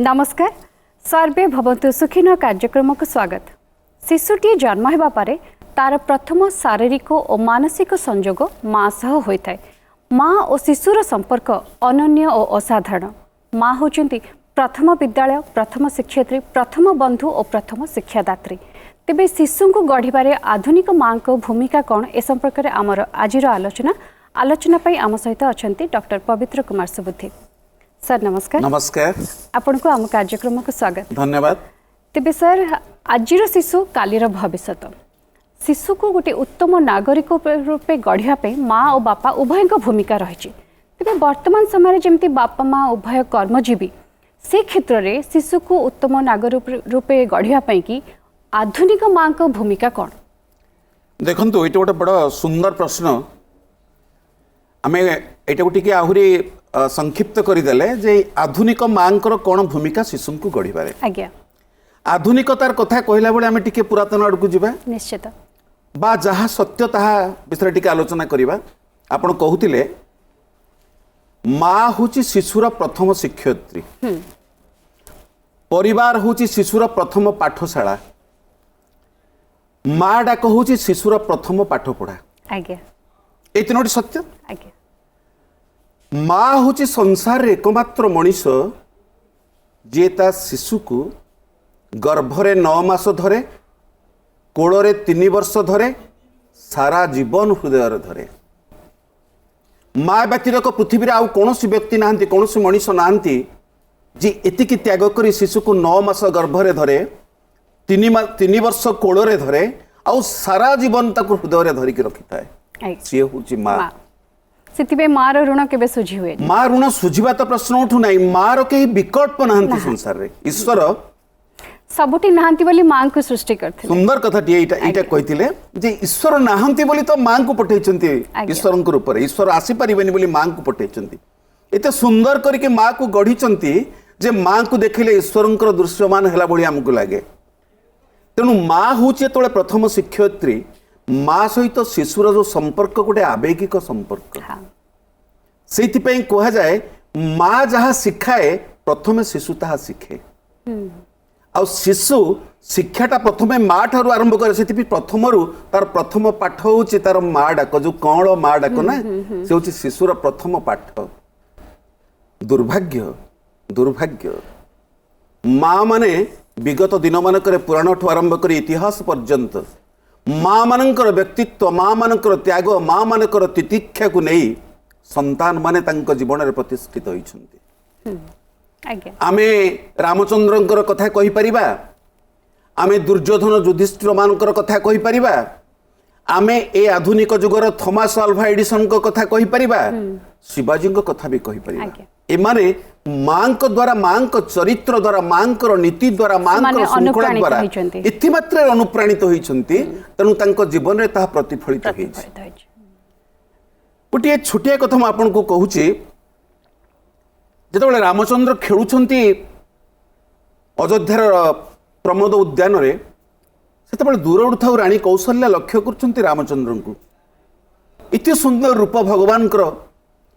नमस्कार सर्वे भवन्तु सुखिन कार्यक्रम को स्वागत। शिशुटी जन्म हेबा पारे तार प्रथम शारीरिक और मानसिक संजोग माँ सह होता है। माँ और शिशुर संपर्क अनन्य और असाधारण। माँ होचंती प्रथम विद्यालय, प्रथम शिक्षयित्री, प्रथम बंधु और प्रथम शिक्षादात्री। तेबे शिशु को गढ़िबारे आधुनिक माँ को भूमिका कौन ए संपर्क में आमर आजिर आलोचना पाई आम सहित अच्छा डॉक्टर पवित्र कुमार सुबुद्धि। सर नमस्कार। नमस्कार। आपण को आम कार्यक्रम को स्वागत। धन्यवाद। तेबे सर आजिर शिशु कालीर भविष्यत। शिशु को गोटे उत्तम नागरिक रूपे गढ़िया माँ और बापा उभय भूमिका रही। तेबे वर्तमान समय जमती बापा माँ उभय कर्मजीवी से क्षेत्र में शिशु को उत्तम नागरिक रूपे गढ़िया कि आधुनिक माँ को भूमिका कौन? देखो ये गोटे बड़ा सुंदर प्रश्न। आम यहाँ टी आहरी संक्षिप्त करदेले जे आधुनिक माँ कौन भूमिका शिशु को गढ़िबारे। आज्ञा आधुनिकतार कथा कहला बेले आम टिके पुरातन आड़ को जीवा निश्चित बा जहाँ सत्य ताहा विषय टिके आलोचना करिबा। आपण कहूतिले माँ होची शिशुर प्रथम शिक्षयित्री, परिवार होची शिशुर प्रथम पाठशाला, माँ डाक होची शिशुर प्रथम पाठ पढ़ा। आज्ञा ये तीनोटी सत्य। आज्ञा माँ होची संसार एकमात्र मनीष जे ता शिशु को गर्भरे 9 मास धरे, कोड़े 3 वर्ष धरे, सारा जीवन हृदय धरे। माँ व्यतिरक पृथ्वी आउ कौन व्यक्ति नहांती, कौन मनीष नहांती जी एतिकी त्याग करी शिशु को 9 मास गर्भरे धरे, 3 वर्ष कोड़े धरे, आउ सारा जीवन ताको हृदय धरिकी रखी थाए। सी हूँ माँ। से माँ ऋण के सुझी हुए। माँ ऋण सुझा तो प्रश्न उठू ना। माँ रो कहीं विकल्प नहांती संसार रे। ईश्वर सबुठी नहांती बोली माँ को सृष्टि करते। सुंदर कथा एटा कहिथिले जे ईश्वर नहांती बोली तो माँ को पठेइचंती। ईश्वर रूप में ईश्वर आसी परिबेनी बोली माँ को पठेइचंती। एते सुंदर करके माँ को गढ़ीचंती जे माँ को देखिले ईश्वरंकर दृश्यमान हैला बोली हमको लागे। तेणु माँ हूँ जो प्रथम शिक्षयित्री, माँ सहित शिशुर जो संपर्क गोटे आवेगिक संपर्क। से कह जाए माँ जहाँ शिखाए प्रथमे शिशु ताहा शिखे। आ शिशु शिक्षाटा प्रथमे माँ ठारू आरंभ करे। से प्रथम तार प्रथम पाठ हूँ तार माँ डाक, जो कौन माँ डाक ना से हूँ शिशुर प्रथम पाठ। दुर्भाग्य दुर्भाग्य माँ माने विगत दिन मानकर पुराण ठू आरंभ कर इतिहास पर्यंत माँ मानकर व्यक्तित्व, माँ मानकर त्याग, माँ मानकर तितिक्षा को नहीं संतान माने तांको जीवन में प्रतिष्ठित होइछन्ति। आमे रामचंद्रंकर कथा कहि परिबा, आमे दुर्योधन युधिष्ठिर मानकर कथा कहि परिबा, आमे ए आधुनिक जुगर थॉमस अल्वा एडिसन को कथा कहि परिबा, शिवाजी को कथा भी कहि परिबा। ए माने मां को द्वारा, मां को चरित्र द्वारा, मां को नीति द्वारा, मां को शृंखला द्वारा इति मात्रे अनुप्राणित होइछन्ति। तेनु तांको जीवन रे ताहा प्रतिफलित होइछ। गोटे छोटिया कथा मैं आपन को कहूची। जेतबेले रामचंद्र खेलुछन्ति अयोध्यार प्रमोद उद्यान रे, सेतबेले दूर थाउ रानी कौशल्या लक्ष्य करछन्ति रामचंद्र को। इति सुंदर रूप भगवान कर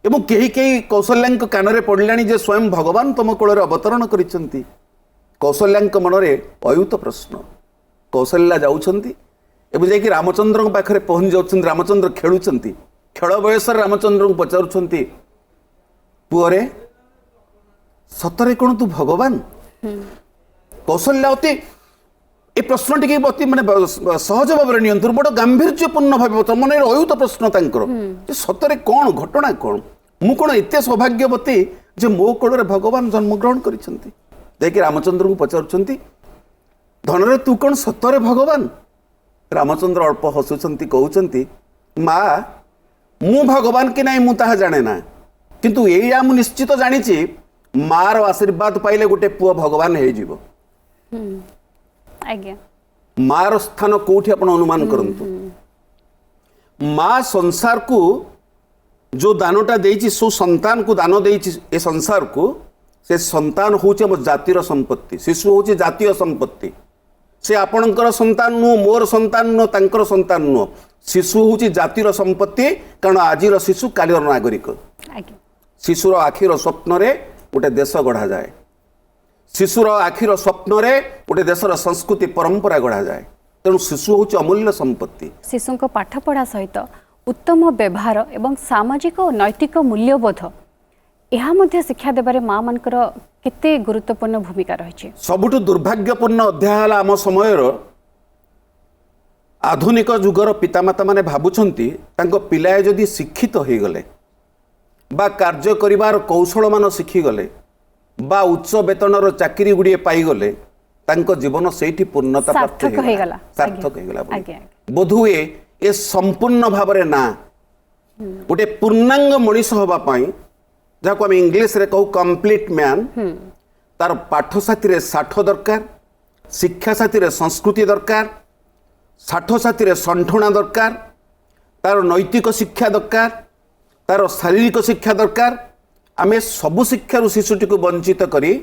एवं कहीं कहीं कौशल्या कान पड़िलानी जे स्वयं भगवान तुम कोल अवतरण करिसेंती। कौशल्या मन में अयुत प्रश्न। कौशल्या जाउछन्ति एवं जाकि रामचंद्र पाखे पहुंच जाउछन्ति। रामचंद्र खेलुछन्ति। खेल बयस रामचंद्र को पचारुछन्ति, पुअरे सतरे कौन तू भगवान? कौशल्या अति ए प्रश्न टी अति माने सहज भाव में नियंत्रण बड़ गांभीर्यपूर्ण भाव मन अयुत प्रश्न तांकर सतरे कौन घटना कौन? मु कौन एत सौभाग्यवती जे मो कोल भगवान जन्मग्रहण करिसेंती। देखि रामचंद्र को पचारुछन्ति, धनरे तू कौन सतरे भगवान? रामचंद्र अल्प हसुछन्ति, कहउछन्ति माँ मु भगवान कि नहीं मु ताहा जाने ना, किंतु एया मु निश्चित जानिछि मार आशीर्वाद पाइले गोटे पुआ भगवान हे जीवो। आज्ञा मार स्थान कोठी आपण अनुमान करंतु। माँ संसार को जो दानटा देइछि, सो संतान को दान देइछि ए संसार को, से संतान होछि हम जातिर संपत्ति। शिशु होछि जातीय संपत्ति। से आपणकर संतान नु, मोर संतान नु, तांकर संतान नु। शिशु होछि जातिर संपत्ति, कारण आजिर शिशु कालिर नागरिक। शिशुर आखिर स्वप्न रे गोटे देश गढ़ा जाए। शिशुर आखिर स्वप्न रे गोटे देशर संस्कृति परंपरा गढ़ा जाए तेणु शिशु हूँ अमूल्य संपत्ति। शिशु को पाठ पढ़ा सहित उत्तम व्यवहार एवं सामाजिक और नैतिक मूल्यबोध यह मध्य शिक्षा देबारे माँ मानकर केते गुरुत्वपूर्ण भूमिका रही। सबुठु दुर्भाग्यपूर्ण अध्याय है आम समय आधुनिक जुगर पितामाता माने भाबुछंती तांको पिलाए जदि शिक्षित हो गले बा कार्य करिवार कौशल मान शिखी गले बा उच्च वेतनर चाकरी गुड़िए पाईगले तांको जीवन सेठी पूर्णता प्राप्त होगला सार्थक होगला बोधुए ए संपूर्ण भावरे ना गोटे पूर्णांग मनीष होबा पाई जाको हम इंग्लिश रे कहू कंप्लीट मैन तार पाठ साथी रे साठ दरकार शिक्षा साथी रे संस्कृति दरकार साठ साथी रे संठुणा दरकार तार नैतिक शिक्षा दरकार तार शारीरिक शिक्षा दरकार आमे सबु शिक्षार शिशुटी को वंचित करी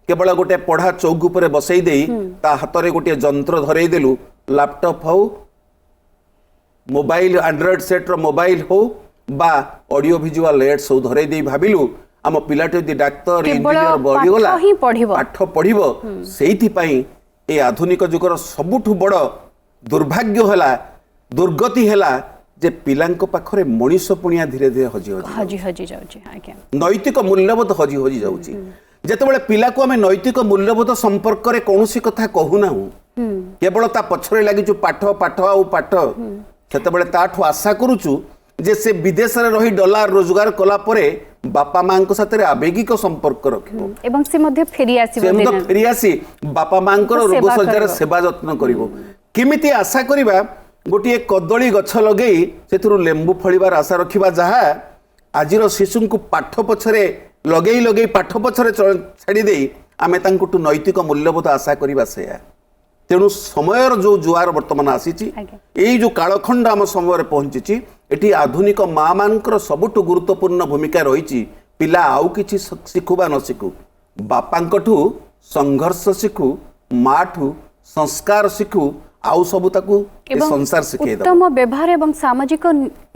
केवल गोटे पढ़ा चौक उपर बसई देई ता हाथ गोटे जंत्र धरई देलु लैपटॉप हो मोबाइल एंड्रॉइड सेट रो मोबाइल हो बा ऑडियो विजुअल एड्स हो धरई देई भाबिलु आम पिलाटे यदि डाक्तर इंजीनियर बढिगला पाठ पढ़िबो सेइथि पई ए आधुनिक जुगर सबुठु बड़ दुर्भाग्य होला दुर्गति होला जे पिलांको पाखरे मनीष पुनिया धीरे धीरे हजी जाउची आज्ञा नैतिक मूल्यबोध हजी जाउची जेतेबेले पिला को आमे नैतिक मूल्यबोध संपर्क रे कोनोसी कथा कहूना केवल ता पछरे लागि जो पाठ पाठ आ पाठ सेतेबेले ताठु आशा करूचु जे से विदेश रे रही डॉलर रोजगार कला परे बापा मां को साथे आवेगिक संपर्क रखिबो एवं से मध्ये फेरी आसी बापा मां को रोग सज्जार सेवा जत्न करिवो किमिति आशा करिबा गोटे कदली गछ लगे से लेंबू फलिबार आशा रखिबा जहा आजिर शिशु को पाठ पछरे लगे लगे पाठ पछरे छाड़ी दे आमे तांकुटु नैतिक मूल्यबोध आशा करिबा सेया तेणु समयर जो जुआर वर्तमान आसीची एई जो कालखंड आम समय पहुंची एटी आधुनिक माँ मानकर सबुठु गुरुत्वपूर्ण भूमिका रही पिला आउ किछि शिखु बा न शिखु बापांकठु संघर्ष शिखु माठु संस्कार शिखु आउ सबु ताकु संसार शिखे उत्तम व्यवहार एवं सामाजिक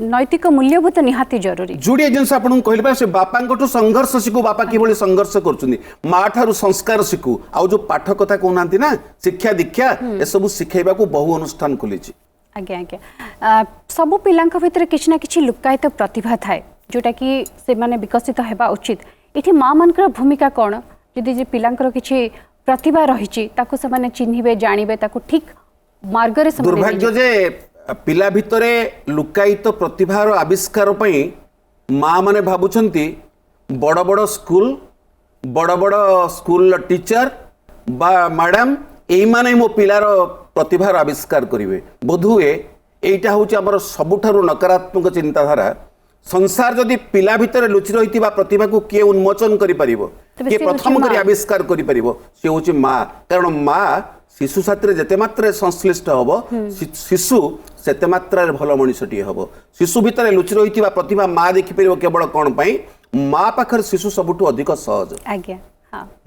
नैतिक मूल्यबोध निहाती जरूरी जुड़िए जिनस आपन कहले से बापांकठु संघर्ष शिखु बापा किभଳି संघर्ष करछुनी माँ ठारू संस्कार शिखु आउ जो पाठ कथा कहनांती ना शिक्षा दीक्षा ए सब शिखेबा को बहु अनुष्ठान खुलिछि। आज्ञा आज्ञा सबु पिलांक भितर किछि ना किछि लुकायित प्रतिभा थाए जोटा कि से माने विकसित हेबा उचित इठी माँ मानकर भूमिका कोन यदि जे पिलांकर किछि प्रतिभा रहिछि ताकु से माने चिन्हिबे जानिबे ताकु ठीक मार्ग से दुर्भाग्य जे पिला भितरे लुकायित प्रतिभार आविष्कार पई माँ माने भाबुछंती बड़ बड़ स्कूल टीचर बा मैडम एई माने मो पिलार प्रतिभार आविष्कार करिवे बोधुए एइटा होची हमर सबुठारु नकारात्मक चिंताधारा संसार जदि पिला भितर लुचि रहितिबा प्रतिभा को किए उन्मोचन करि परिबो किए प्रथम करी आविष्कार करि परिबो से होची माँ कारण माँ शिशु साथी जेते मात्रा संश्लिष्ट हम शिशु सेते मात्रा भल मनीषटी हम शिशु भितर लुचि रही प्रतिभा माँ देखिपर केवल कौन माँ पाखरे शिशु सबुठु अधिक सहज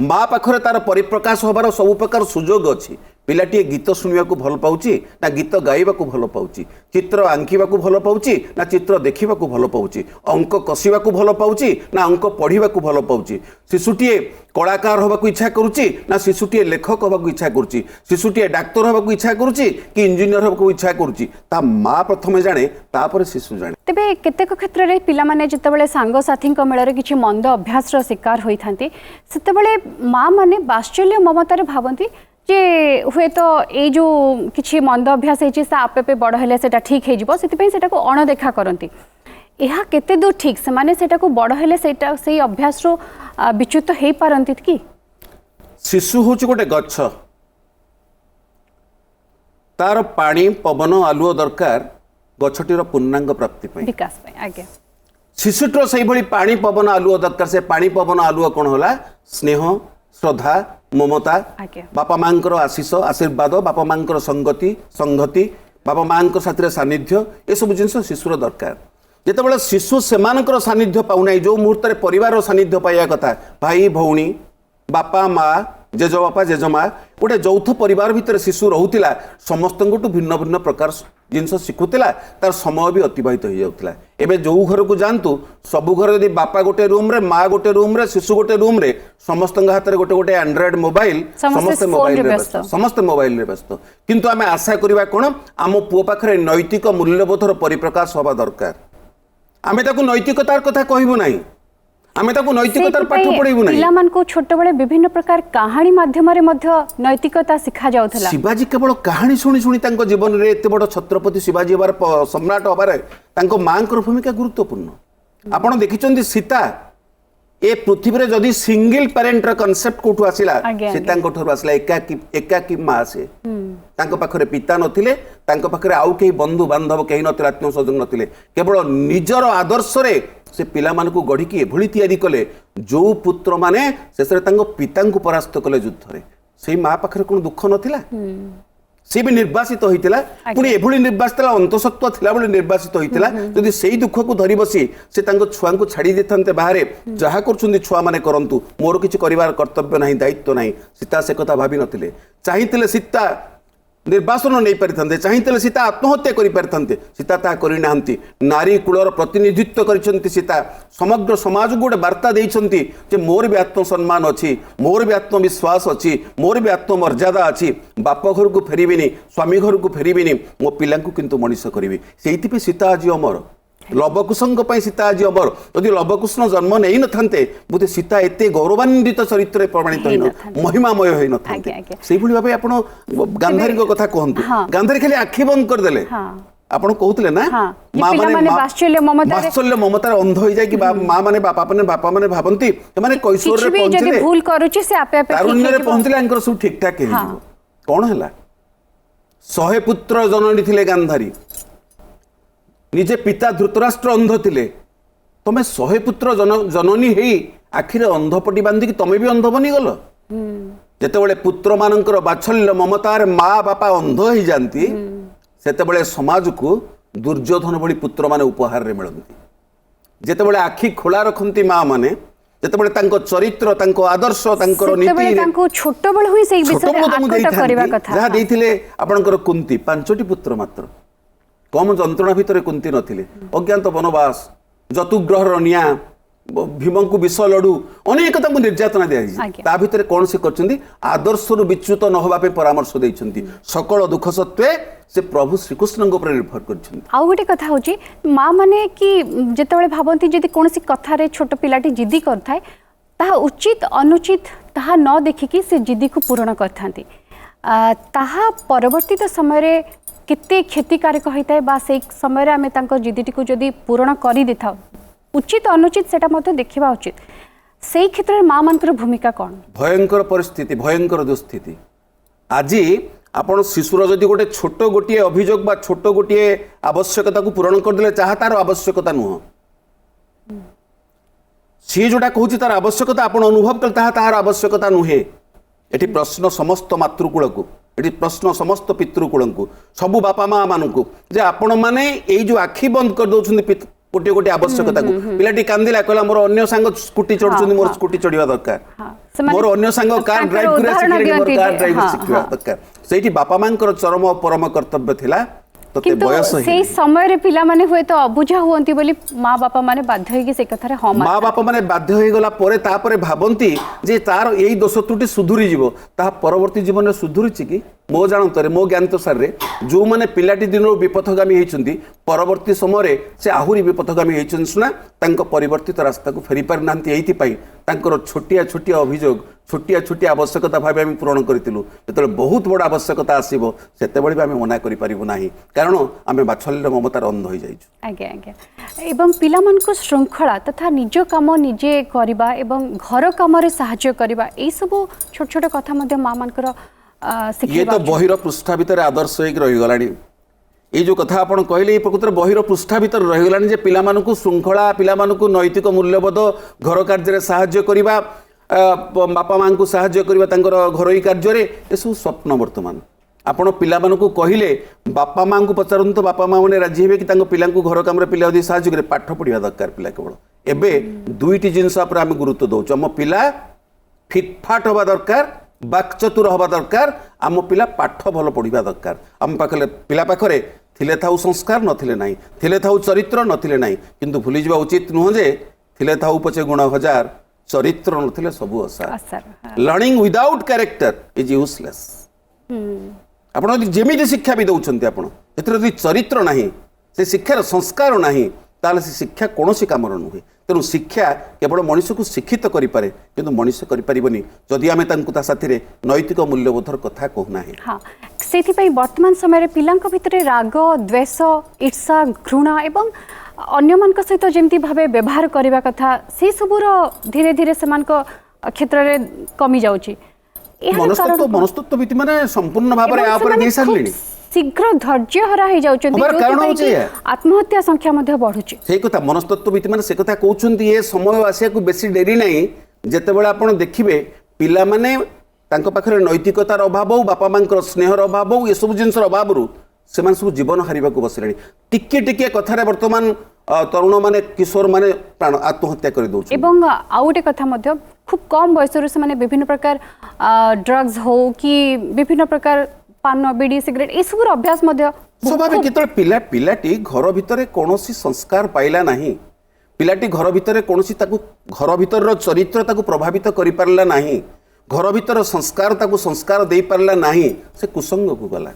माँ पाखरे तार परिप्रकाश होबार सब प्रकार सुजोग अच्छी पिलाटी गीत शुणा भल पाऊँ ना गीत गाइबा भल पाऊँ चित्र आंकिबा भल पाऊँ ना चित्र देखा भल पाऊँ अंक कषा भल पाऊँ ना अंक पढ़ा भल पाऊँ शिशुटीए कलाकार होगा इच्छा करुच्ची ना शिशुटीए लेखक होगा इच्छा करुच्ची शिशुटीए डाक्तर होगा इच्छा करुच्ची कि इंजीनियर होगा इच्छा करुच्ची ता माँ प्रथमे जाने तापर शिशु जाने तेबे केतेक क्षेत्र रे पिला माने जेतेबेले सांग साथी मेल किछि मंद अभ्यास रो शिकार होइथांती सेतेबेले माँ माने वात्सल्य ममतार भावंती जे हुए तो ये जो किछि मंद अभ्यास है आपे पे बड़ हेले सेटा ठीक हो जिवो सेति पई सेटा को अणदेखा करंती यह केते दूर ठीक से माने सेटा को बड़ हेले सेटा सेही अभ्यास रो विच्युत हे पारंती कि शिशु होछि गोटे गच्छ तार पानी पवन आलुओ दरकार गछटीर पूर्णांग प्राप्ति पई विकास पई आगे शिशुटर सही भली पानी पवन आलुओ दरकार से पानी पवन आलुओ कोन होला स्नेह श्रद्धा ममता बापा मांकर आशीष आशीर्वाद बापा मांकर संगति बापा मांकर साथी सानिध्य ये सब जिन शिशुर दरकार जितेबाला शिशु से सानिध्य पाऊना जो मुहूर्त परिवार सानिध्य पाइबा कथा भाई भौणी बापा माँ जेज बापा जेज माँ गोटे यौथ परिवार भितर शिशु रोला समस्त भिन्न भिन्न प्रकार जिनस शिखुला तार समय भी अतिबाहित हो जाउथला एबे जो घर को जानतु सबु घर यदि बापा गोटे रूम रे माँ गोटे रूम रे शिशु गोटे रूम रे समस्त हाथ में गोटे गोटे एंड्रॉइड मोबाइल समस्त मोबाइल रे व्यस्त समस्त मोबाइल रे व्यस्त किंतु आमे आशा करिबा कोन आम पुओ पाखरे नैतिक मूल्यबोधर परिप्रकाश होबा दरकार आमे ताकू नैतिकतार कथा कहबो नाही आमे ताकू नैतिकतार पाठ पढाइबो नाही पिला मान को छोट बळे विभिन्न प्रकार कहानी माध्यम रे मध्य नैतिकता सिखा जाउथला शिवाजी केवल कहानी शुणी शुणी तांको जीवन रे एते बड़ छत्रपति शिवाजी हबार सम्राट हबार तांको मांकर भूमिका गुरुत्वपूर्ण आपण देखिचंदी सीता ए पृथ्वी रे जदी सिंगल पेरेंट र कांसेप्ट कोठु आसिला सीता कोठर आसिला एकाकी मां से तांको पाखरे पिता नथिले तांको पाखरे आउ केही बंधु बांधव केही नथिले आत्मीय स्वजन नथिले केवल निजर आदर्श रे से पिला मान को गढ़ी की एभली तैयारी कले जो पुत्र माने शेषरे तांको पिता को परास्त कले युद्ध रे सेही मां पाखरे कोन दुख नथिला सी भी निर्वासित होइतिला पुणी एभली निर्वासित अंतसत्व थिला बले निर्वासित होइतिला जदि सेही दुख को धरि बसी से तांको छुआ को छाड़ी देथांते बाहरे जहा करछुंदी छुआ माने करंतु मोर किछि करिवार कर्तव्य नाही दायित्व नाही सीता से कथा भाबी नथिले चाहितिले सीता निर्वासन नहीं पारिथांते चाहितिले सीता आत्महत्या करि पारिथांते सीता ता करि नाहंती नारी कुलर प्रतिनिधित्व करिसंती सीता समग्र समाज को गोटे वार्ता देइसंती जे मोर भी आत्मसम्मान अछि मोर भी आत्मविश्वास अछि मोर भी आत्ममर्यादा अछि बाप घर को फेरिबिनी स्वामी घर को फेरिबिनी मो पिला को किंतु मनीष करिवि सेइति पे सीता आज अमर लवकुशଙ୍କ ପାଇଁ सीता आज अमर यदि लवकुश जन्म नहीं नथांते बोधे सीता एते गौरवान्वित चरित्र प्रमाणित होइनो महिमामय होई नथांते सेहि भली भाबे आपण गांधारी को कथा कहंतु गांधारी खाली आखि बंद कर देले आपण कहउतले ना मां माने वात्सल्य ममतार अंध होई जाय कि मां माने बापा माने भाबंती माने कैशोर रे पहुंचले जदि भूल करूची से आपे आपे तारुण्य रे पहुंचले अंकर सब ठीक ठाक हे कोन हला 100 पुत्र जननी थिले गांधारी निजे पिता धृतराष्ट्र अंध थिले तमे 100 पुत्र जननी हेई आखिरे अंधपटी बांधी तमे भी अंध बनी गल जेतेबेले पुत्र मानकर बात्सल्य ममतार माँ बापा अंध हो जाती सेतेबेले समाज को दुर्योधन भली पुत्र माने उपहार रे मिलंती जेतेबेले आखि खोला रखंती माँ माने जेतेबेले तांको चरित्र तांको आदर्श तांकर नीति तांको छोट बळ होई सेही विषय आकट करबा कथा जहा देथिले आपनकर कुंती 5टी पुत्र मात्र कम जंत्रणा भितर कुंती नथिले अज्ञात वनवास जतुग्रहर निया भीम को विष लड़ू अनेक निर्यातना दिया भितर कौन से करछंती आदर्श विच्युत न होबा पे परामर्श दैछंती सकल दुख सत्वे से प्रभु श्रीकृष्ण ऊपर निर्भर करछंती आउ गोटे कथा होची माँ माने कि जेतेबेले भाबंती जदि कोनसी कथा रे छोट पिलाटी जिद्दी करथाय ताहा उचित अनुचित ताहा न देखिकी से जिद्दी को पूर्ण करथांती ताहा परवर्ती समय रे केते क्षतिकारक होइताय बा से समय रे आमे तांको जिद्दीटी को जदि पूर्ण करि देथाउ उचित अनुचित सेटा मते देखिबा उचित सेही क्षेत्र में माँ मानकर भूमिका कौन भयंकर परिस्थिति भयंकर दुस्थिति आज आपण शिशुर जदि गोटे छोट गोटे अभियोग बा छोट गोटे आवश्यकता को पूरण करदेले चाहा तार आवश्यकता नुह सी जोटा कहूँ तार आवश्यकता आपण अनुभव कल तार आवश्यकता नुहे एटी प्रश्न समस्त मातृकूल को एटी प्रश्न समस्त पितृकूल को सबू बापा माँ मान को जे आपण माने एई जो आखि बंद कर दउछन गोटे गोटे आवश्यकता को पिलाटी कांदिला कहला मोर अन्य सांग स्कूटी चढ़ुछन मोर स्कूटी चढ़िया दरकार मोर अन्य सांग कार ड्राइव करिया शिखिले मोर कार ड्राइव शिखिया दरकार सेठी बापा मांकर चरम परम कर्तव्य थिला तते बयस सेही समय रे पिला माने होय तो अबुझा होंती बोली माँ बापा माने बाध्य होई कि से कथा रे हां माँ बापा माने बाध्य होई गला परे ता परे भाबंती जे तार एई दोष त्रुटि सुधुरी जीवो ता परवर्ती जीवन रे सुधुरिछि कि मो जानतरे मो ज्ञानतसार रे जो माने पिलाटी दिन विपथगामी हेइचंती परवर्ती समय से आहुरी विपथगामी हेइचन सुना तांको परिवर्तित रास्ता को फेरी पार नांती एइति पई तांकर छोटिया छोटिया अभियोग छोटिया छोटिया आवश्यकता भाव आम पूरण करूँ जो बहुत बड़ आवश्यकता आसो से आम मना करूँ कारण आम बात्सल्य ममतार अंध हो जाइए आज्ञा आज्ञा एवं पिला मानक श्रृंखला तथा निज काम निजे करबा एवं घर काम रे सहाय्य करबा ए सब छोट छोट कथा मध्य माँ मानकर ये तो बहिर पृष्ठा भितर आदर्श होइक रहि गलानी ये जो कथा आपण कहले प्रकृतर बहिर पृष्ठा भितर रहि गलानी जे पिला मानकु श्रृंखला पिला मानकु नैतिक मूल्यबोध घर कार्य सहाय्य करबा बापा माँ को साहाय्य करबा तांकर घरोई कार्य रे ए सब स्वप्न वर्तमान आपण पिला मानकु कहिले बापा माँ को पचारन तो बापा माँ माने राजी हेबे कि तांको पिला को घर काम रे पिला यदि सहाय्य करे पाठ पढ़िया दरकार पिला केवल एबे दुईटी जिंस पर आम गुरुत्व दउछ हम पिला फिटफाट होबा दरकार बाकचतुर होबा दरकार आम पिला पाठ भल पढ़िबा दरकार आम पाखले पिला पाखरे थिले थाउ संस्कार नथिले नाही थिले थाउ चरित्र नथिले नाही किंतु भूली जावा उचित नुह जे थिले थाउ पछे गुण हजार चरित्र नथिले सबु असार असार learning without character is useless आपण जेमिति शिक्षा भी दउछन्ते आपण एथरे यदि चरित्र नाही से शिक्षार संस्कार नाही ताले से शिक्षा कोनोसी कामर नुहे तेणु शिक्षा केवल मनुष्य को शिक्षित करें किंतु मनुष्य करें जदि आम ता साथी नैतिक मूल्यबोधर कथा कहूना हाँ से वर्तमान समय पिलांक भितर राग द्वेष ईर्षा घृणा एवं अन्य मान सहित जमती भाव व्यवहार करने कथा से सबूर धीरे धीरे से क्षेत्र में कमी जाऊँगी मनस्तत्वविद मैंने संपूर्ण भाव में सारे शीघ्र धैर्य हरा हो जाउछन्ती आत्महत्या संख्या बढ़ुची से कथा मनस्तत्वविद मैंने से कथा कहउछन्ती ये समय आसिया को बेसी डेरी नहीं जेतेबेले आपण देखिबे पिला माने तांको पाखरे नैतिकतार अभाव हो बापा मांकर स्नेहर अभाव हो ये सब जिनसर अभाव रु से सब जीवन हारिबा को बसिलेनी टिके टिके कथारे वर्तमान तरुण माने किशोर माने प्राण आत्महत्या कर दउछ एवं आउटे कथा मध्य खूब कम बयसरु से माने विभिन्न प्रकार ड्रग्स हो कि विभिन्न प्रकार पान बीड़ी सिगरेट ये सब अभ्यास स्वाभाविक केतल पिला पिलाटी घर भितर कौनसी संस्कार पाइला नहीं पिलाटी घर भितर कौनसी ताकू घर भितर चरित्र ताकू प्रभावित करि पारला नहीं घर भितर संस्कार ताकू संस्कार दे पारला नहीं से कुसंग को गला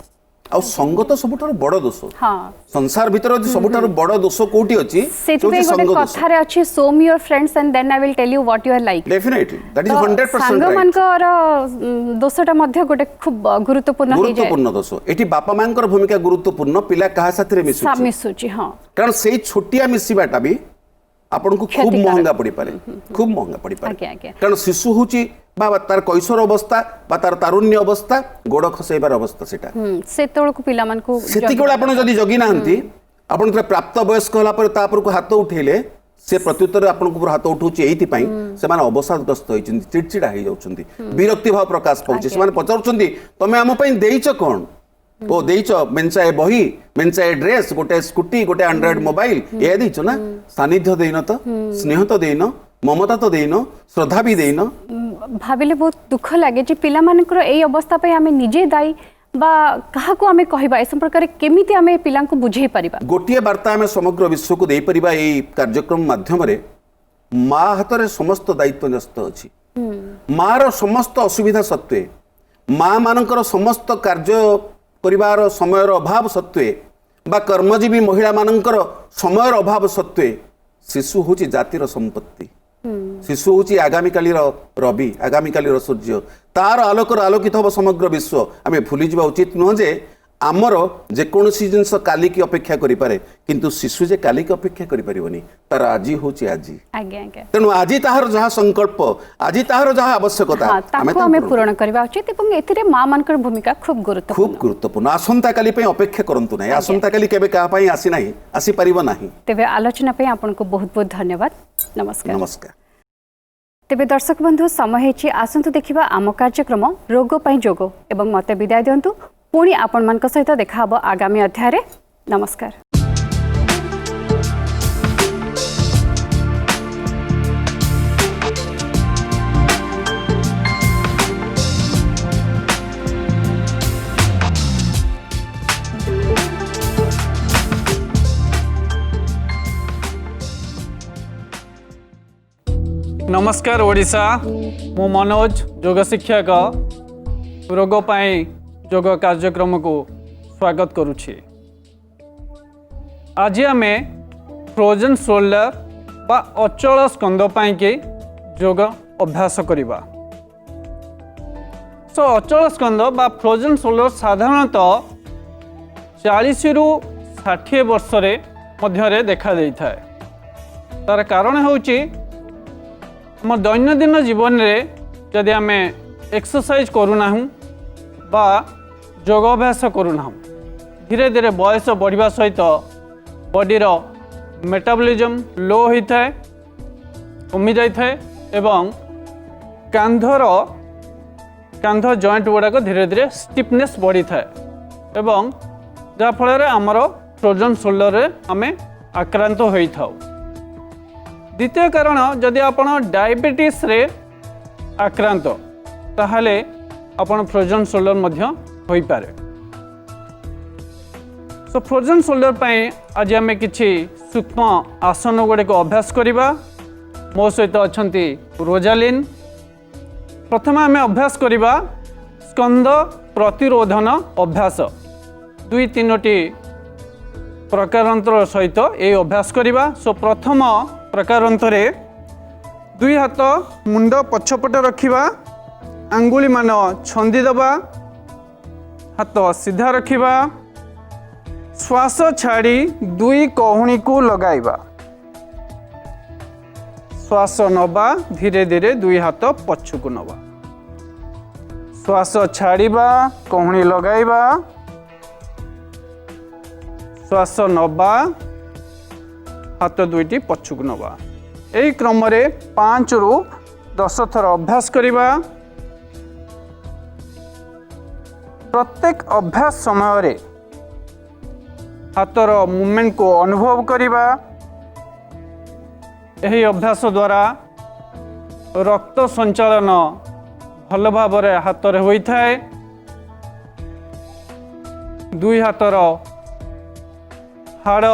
आ संग तो सबुठार बड़ दोष संसार भितर सबुठार बड़ दोष कोठी अछि सेति संग कथारे अछि show me your friends and then I will tell you what you are like definitely that is 100% संग मानकर दोषटा मध्य गोटे खूब गुरुत्वपूर्ण दोष एठी बापा मांकर भूमिका गुरुत्वपूर्ण पिला कहा साथरे मिसुची हां कारण सेही छोटिया मिसिबाटा भी आपन को खूब महंगा पड़ी पारे खूब महंगा पड़ी पारे कारण शिशु होची बा तार कैशोर अवस्था बा तार तारुण्य अवस्था गोड़ खसेबार अवस्था सेटा सेतोळ को पिला मान को सेतिकोळ आपण जदी जगी नाहंती आपण प्राप्त वयस्क होला पर तापर को हाथ उठेले से प्रत्युत्तर आपण को हाथ उठौची एथि पई से माने अवसादग्रस्त होइछन्ती चिड़चिड़ा हो जाउछन्ती विरक्ति भाव प्रकाश पाउछि से माने पचारुछन्ती तमे हम पई देइछ कोन ओ देइछ मेंचाए बही मेंचाए ड्रेस गोटे स्कूटी गोटे एंड्रॉइड मोबाइल ए देइछ ना सानिध्य देइनो तो स्नेह तो देइनो ममता तो देइनो श्रद्धा भी देइनो भाविले बहुत दुख लागे जे पिला मानकर एई अवस्था पे हमें निजे दाई बा कहा को हमें कहबा ए संपर्क केमिति हमें पिला को बुझे परिबा गोटिए वार्ता हमें समग्र विश्व को दे परिबा एई कार्यक्रम माध्यम रे माँ हाथ समस्त दायित्व न्यस्त अछि माँ समस्त असुविधा सत्वे माँ मानकर समस्त कार्य परिवार समयर अभाव सत्वे बा कर्मजीवी महिला मानकर समयर अभाव सत्वे शिशु होची जातिर संपत्ति शिशु होची आगामी काली रवि आगामी काली सूर्य तार आलोक आलोकित हम समग्र विश्व आम भूली जावा उचित नुह जे आमर जेकोसी जिनस काली की अपेक्षा करि पारे किंतु शिशु जे काली की अपेक्षा करि परिबनी तार आजी होची आजी तेणु आजी ताहार जहा संकल्प आजी ताहार जहा आवश्यकता आमे पूर्ण करबा उचित एवं एथिरे मां मानकर भूमिका खूब गुरुत्वपूर्ण आसंता काली पई अपेक्षा करंतु नाही आसंता काली केबे का पई आसी नाही आसी परिबो नाही तेबे आलोचना पई आपन को बहुत बहुत धन्यवाद नमस्कार नमस्कार तेबे दर्शक बंधु समय हेछि आसंतु देखिबा आम कार्यक्रम रोग पई जोग एवं मते विदाय दियंतु पुणी आपण मान सहित देखा हब आगामी अध्याय रे नमस्कार। नमस्कार ओडिशा मु मनोज योग शिक्षक रोग पाई योग कार्यक्रम को स्वागत करुछि। आज आम फ्रोजन शोल्डर बा अचल स्कंद पाई के योग अभ्यास करिबा। सो अचल स्कंद बा फ्रोजन शोल्डर साधारणतः 40 रु 60 वर्ष रे मध्य देखा देइथाय। तार कारण होउछि आम दैनंदिन जीवन रे जदि आम एक्सरसाइज करूना बा योग अभ्यास करूना धीरे धीरे बयस बढ़िया सहित बॉडीर मेटाबॉलिज्म लो होता है कमी जाए एवं कांध जॉइंट गुड़ाक धीरे धीरे स्टिफनेस बढ़ी थाए एवं जाफल आमर फ्रोजन शोल्डर रे आमे आक्रांत होई थाउ। द्वितीय कारण जदि आपण डायबिटीज रे आक्रांत ताहले आपण फ्रोजन शोल्डर मध्य होई पारे। सो फ्रोजन शोल्डर पाई आज आम किसी सूक्ष्म आसन गुड़े को अभ्यास करवा। मो सहित अच्छा रोजालिन। प्रथम आम अभ्यास करवा स्कंद प्रतिरोधन अभ्यास। 2-3टी प्रकारांतर सहित ये अभ्यास करवा। सो प्रथम प्रकारांतरे 2 हाथ मुंड पछपटे रखिबा, आंगुली मान छंदी दबा, हाथ सीधा रखिबा, श्वास छाड़ी 2 कहुणी को लगाइबा, श्वास नबा, धीरे धीरे 2 हाथ पछकु नबा, श्वास छाड़िबा, कहुणी लगाइबा, श्वास नबा, हाथ 2टी पछकु नबा। यही क्रम 5 ରୁ 10 थर अभ्यास करवा। प्रत्येक अभ्यास समय रे हाथर मूवमेंट को अनुभव करवा। यही अभ्यास द्वारा रक्त संचालन भल भाव हाथ में होता है। 2 हाथर हाड़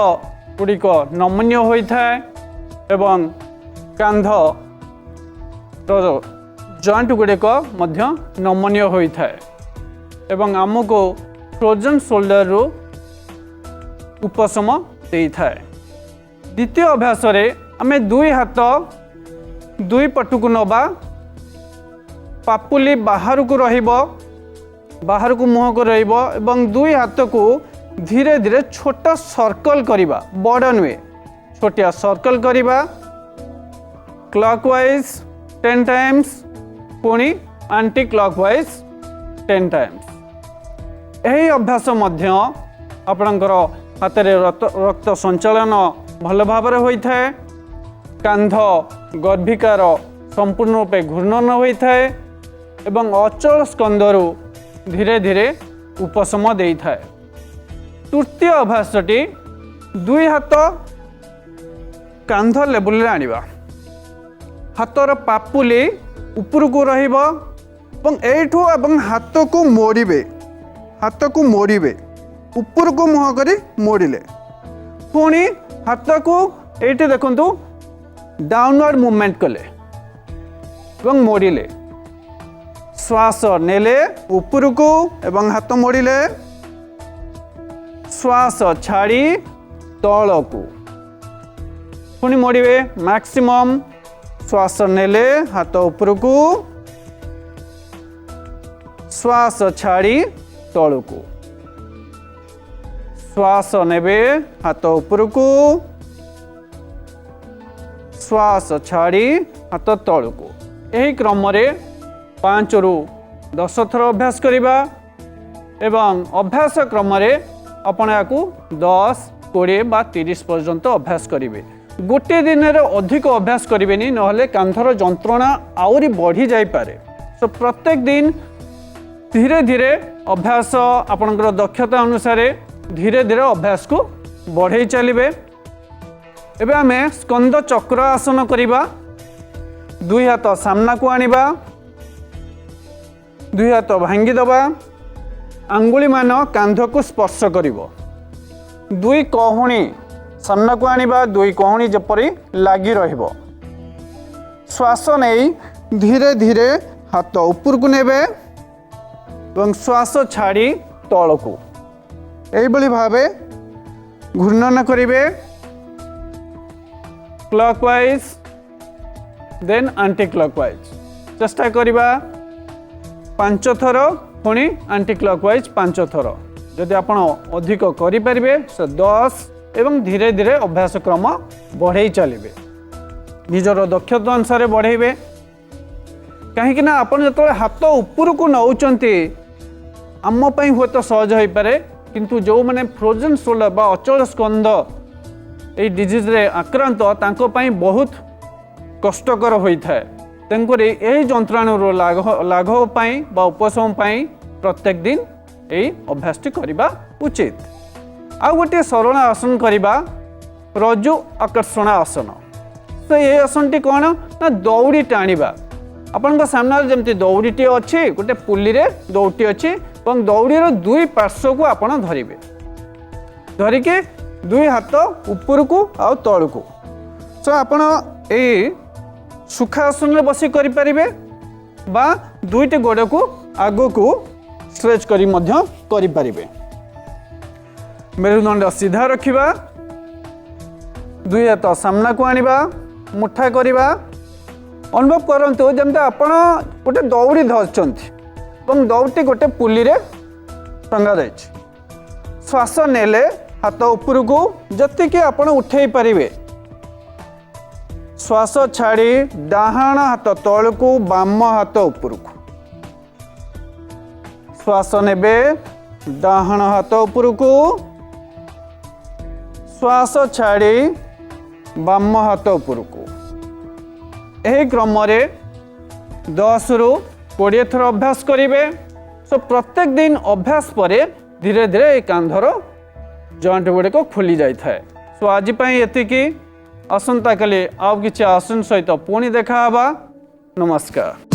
गुड़िक नमनीय होता है एवं कांध जॉइंट गुड़िक नमनीय होता है एवं आमको फ्रोजन शोल्डर रु उपशम देता है। द्वितीय अभ्यास रे आमे 2 हाथ 2 पटुक नबा, पापुली बाहर को रहिबो, बाहर को मुह को रहिबो एवं 2 हाथ को धीरे धीरे छोटा सर्कल करिबा, बड़ नुए छोटिया सर्कल करिबा। क्लॉकवाइज 10 टाइम्स, पुणी एंटी क्लॉकवाइज 10 टाइम्स। यही अभ्यास मध्य आपणकर हाथ में रक्त संचालन भल भाव होता है, कांध गर्भिकार संपूर्ण रूपे घूर्णन होता है एवं अचल स्कंदरु धीरे धीरे उपशम देता है। तृतीय अभ्यासटी 2 हाथ कांध लेवल रे आनिबा, हाथर पापुली ऊपर को रहिबो एवं एठू एवं हाथ को मोड़िबे, हाथ को मोड़िबे, ऊपर को मुह करी मोड़िले, पुणी हाथ को एठी देखंतु डाउनवर्ड मूवमेंट कले एवं मोड़िले, श्वास नेले ऊपर को एवं हाथ मोड़िले, श्वास छाड़ी तल को पुणी मोड़िबे, मैक्सिमम श्वास नेले हाथ ऊपर को, श्वास छाड़ी तल को, श्वास नेबे हाथ ऊपर को, श्वास छाड़ी हाथ तल को। यही क्रम 5 ରୁ 10 थर अभ्यास करवा एवं अभ्यास क्रम आपण याकू 10, 20 बा 30 पर्यंत अभ्यास करेंगे। गोटे दिन अधिक अभ्यास करेंगे ना कांधर जंत्रणा आउरी बढ़ी जापे। तो प्रत्येक दिन धीरे धीरे अभ्यास आपणकर दक्षता अनुसार धीरे धीरे अभ्यास को बढ़े चलिए। एबे आमे स्कंद चक्र आसन करवा। 2 हाथ सामना को आनिबा, 2 हाथ भांगी दबा, आंगुली मान कांध को स्पर्श करिवो, 2 कहुणी सामना को आनिबा, 2 कहुणी जपरी लागी रहिबो। श्वास नहीं धीरे धीरे हाथ ऊपर को नेबे एवं श्वास छाड़ी तल को एइबली भावे घूर्णन करिवे। क्लॉकवाइज देन एंटी क्लॉकवाइज चेष्टा करिबा 5 थर, पुणी एंटी क्लॉकवाइज 5 थर। जदि आपण अधिक करि परिबे से 10 एवं धीरे धीरे अभ्यास क्रम बढ़े चलिए। निजर दक्षता अनुसार बढ़ेबे कहीं ना आपण जो हाथ ऊपर को नौचंती आम पई हुए तो सहज हो पारे, किंतु जो माने फ्रोजन शोल्डर बा अचल स्कंद ये डिजीज रे आक्रांत तांको पई बहुत कष्टकर होता है। तेणुकरी यही जंत्राणुर लाघव पाई बा उपशम पाई प्रत्येक दिन यही अभ्यासटी करवा उचित। आ गोटे सरल आसन करवा रज्जु आकर्षण आसन। तो ये आसनटी कौन ना दौड़ी टाणिबा। आपण सामने जमती दौड़ीटी अच्छी गोटे पुली रे दौड़टी अच्छी और दौड़ीर 2 पार्श्व को आपण धरिबे। धरिकी दुई हाथ उपरकू आउ तलकू सो आपण ए सुखासन बसी करें बा दुईटी गोड़ को आग को स्ट्रेच करी मध्य करें। मेरुदंड सीधा रखिबा दुई हाथ सामना को आनिबा मुठा करिबा अनुभव करंतु जमते आपण गोटे दौड़ी धरछंती ଏବଂ दौड़टी गोटे पुली रे टंगा जाइछि श्वास नेले हाथ उपरकू जतिके आपण उठेई पारिबे श्वास छाड़ी डाहाण हाथ तलकू बाम हाथ उपरकू श्वास नेबे डाहाण हाथ उपरकू श्वास छाड़ी बाम हाथ उपरकू यही क्रम 10 रु 20 थर अभ्यास करेंगे। सो प्रत्येक दिन अभ्यास पर धीरे धीरे ये कांधर जॉइंट गुड़िक खुली जाए। सो आज एतिकी आसंता काली आउ किछि आसन सहित पुणी देखा नमस्कार।